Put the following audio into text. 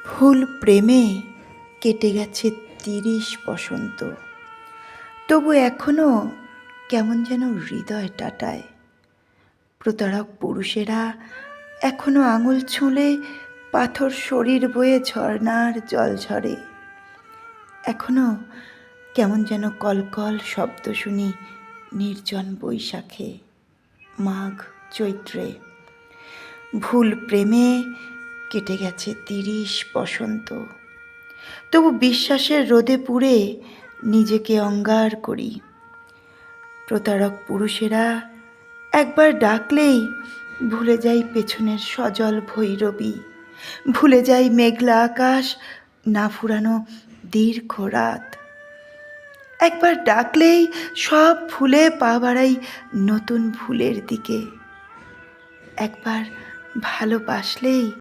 ভুল প্রেমে কেটে গেছে ৩০ বসন্ত, তবু এখনো কেমন যেন হৃদয় টাটায়। প্রতারক পুরুষেরা এখনো আঙুল ছুঁলে পাথর শরীর বয়ে ঝর্ণার জল ঝরে। এখনো কেমন যেন কলকল শব্দ শুনি নির্জন বৈশাখে, মাঘ চৈত্রে। ভুল প্রেমে কেটে গেছে ৩০ বসন্ত, তবু বিশ্বাসের রোদে পুড়ে নিজেকে অঙ্গার করি। প্রতারক পুরুষেরা একবার ডাকলেই ভুলে যাই পেছনের সজল ভৈরবী, ভুলে যাই মেঘলা আকাশ, না ফুরানো দীর্ঘ রাত। একবার ডাকলেই সব ভুলে পা বাড়াই নতুন ভুলের দিকে। একবার ভালোবাসলেই